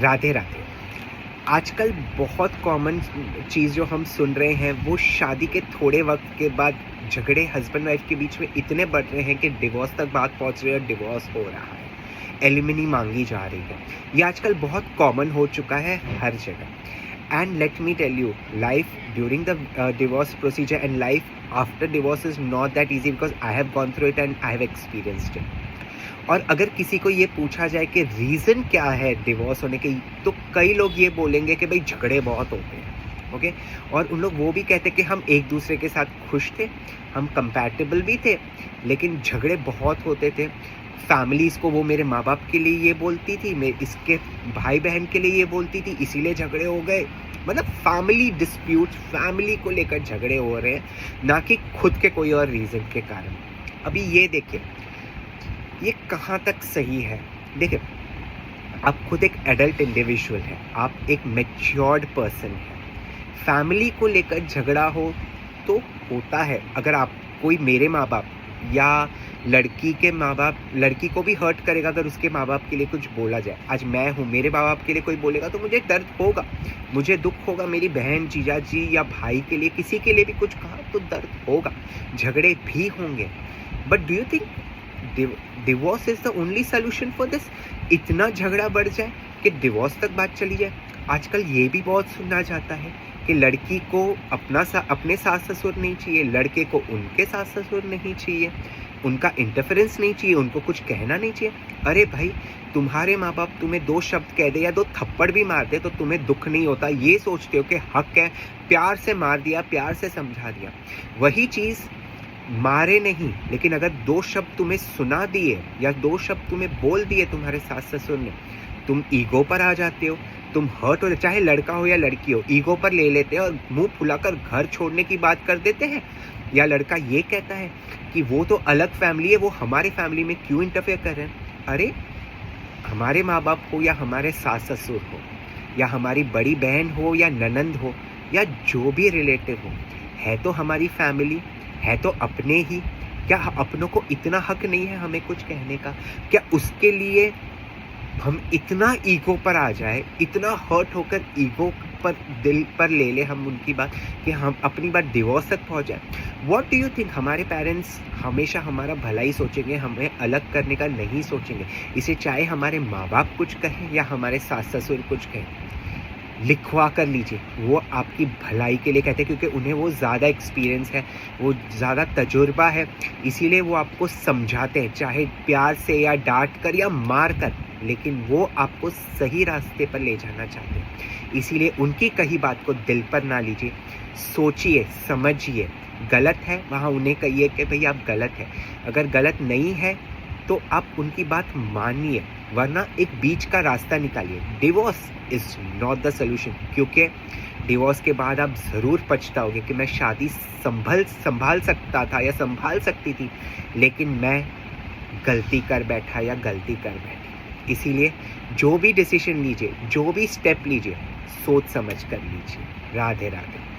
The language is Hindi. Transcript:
राधे राधे। आजकल बहुत कॉमन चीज़ जो हम सुन रहे हैं वो शादी के थोड़े वक्त के बाद झगड़े हस्बैंड वाइफ के बीच में इतने बढ़ रहे हैं कि डिवोर्स तक बात पहुंच रही है और डिवोर्स हो रहा है, एलिमनी मांगी जा रही है। ये आजकल बहुत कॉमन हो चुका है हर जगह। And let me tell you, life during the divorce procedure and life after divorce is not that easy, because I have gone through it and I have experienced it. और अगर किसी को ये पूछा जाए कि रीज़न क्या है डिवोर्स होने के, तो कई लोग ये बोलेंगे कि भाई झगड़े बहुत होते हैं। ओके, और उन लोग वो भी कहते कि हम एक दूसरे के साथ खुश थे, हम कंपैटिबल भी थे, लेकिन झगड़े बहुत होते थे। फैमिलीज़ को वो मेरे माँ बाप के लिए ये बोलती थी, मैं इसके भाई बहन के लिए ये बोलती थी, इसीलिए झगड़े हो गए। मतलब फैमिली डिस्प्यूट्स, फैमिली को लेकर झगड़े हो रहे हैं, ना कि खुद के कोई और रीज़न के कारण। अभी ये देखिए, ये कहाँ तक सही है। देखिए, आप खुद एक एडल्ट इंडिविजुअल है, आप एक मैच्योर्ड पर्सन है। फैमिली को लेकर झगड़ा हो तो होता है। अगर आप कोई, मेरे माँ बाप या लड़की के माँ बाप, लड़की को भी हर्ट करेगा अगर उसके माँ बाप के लिए कुछ बोला जाए। आज मैं हूँ, मेरे माँ बाप के लिए कोई बोलेगा तो मुझे दर्द होगा, मुझे दुख होगा। मेरी बहन, जीजा जी या भाई के लिए, किसी के लिए भी कुछ कहा तो दर्द होगा, झगड़े भी होंगे। But do you think divorce is the only solution for this? इतना झगड़ा बढ़ जाए कि डिवोर्स तक बात चली जाए। आजकल ये भी बहुत सुना जाता है कि लड़की को अपने सास ससुर नहीं चाहिए, लड़के को उनके सास ससुर नहीं चाहिए, उनका इंटरफेरेंस नहीं चाहिए, उनको कुछ कहना नहीं चाहिए। अरे भाई, तुम्हारे माँ बाप तुम्हें 2 शब्द कह दे या 2 थप्पड़ भी मार दे तो तुम्हें दुख नहीं होता, ये सोचते हो कि हक है, प्यार से मार दिया, प्यार से समझा दिया। वही चीज़ मारे नहीं, लेकिन अगर 2 शब्द तुम्हें सुना दिए या 2 शब्द तुम्हें बोल दिए तुम्हारे सास ससुर ने, तुम ईगो पर आ जाते हो, तुम हर्ट हो, चाहे लड़का हो या लड़की हो, ईगो पर ले लेते हैं और मुंह फुलाकर घर छोड़ने की बात कर देते हैं। या लड़का ये कहता है कि वो तो अलग फैमिली है, वो हमारे फैमिली में क्यों इंटरफेयर कर रहे हैं। अरे, हमारे माँ बाप हो या हमारे सास ससुर हो या हमारी बड़ी बहन हो या ननंद हो या जो भी रिलेटिव हो, है तो हमारी फैमिली, है तो अपने ही। क्या अपनों को इतना हक नहीं है हमें कुछ कहने का? क्या उसके लिए हम इतना ईगो पर आ जाए, इतना हर्ट होकर ईगो पर, दिल पर ले ले हम उनकी बात, कि हम अपनी बात डिवोर्स तक पहुंच जाए? What do you think? हमारे पेरेंट्स हमेशा हमारा भला ही सोचेंगे, हमें अलग करने का नहीं सोचेंगे। इसे चाहे हमारे माँ बाप कुछ कहें या हमारे सास ससुर कुछ कहें, लिखवा कर लीजिए, वो आपकी भलाई के लिए कहते हैं, क्योंकि उन्हें वो ज़्यादा एक्सपीरियंस है, वो ज़्यादा तजुर्बा है, इसीलिए वो आपको समझाते हैं, चाहे प्यार से या डांट कर या मार कर, लेकिन वो आपको सही रास्ते पर ले जाना चाहते हैं। इसीलिए उनकी कही बात को दिल पर ना लीजिए, सोचिए, समझिए। गलत है वहाँ उन्हें कहिए कि भाई आप गलत है। अगर गलत नहीं है तो आप उनकी बात मानिए, वरना एक बीच का रास्ता निकालिए। Divorce is not the solution, क्योंकि डिवोर्स के बाद आप ज़रूर पछताओगे कि मैं शादी संभाल सकता था या संभाल सकती थी, लेकिन मैं गलती कर बैठा या गलती कर बैठी। इसीलिए जो भी डिसीजन लीजिए, जो भी स्टेप लीजिए, सोच समझ कर लीजिए। राधे राधे।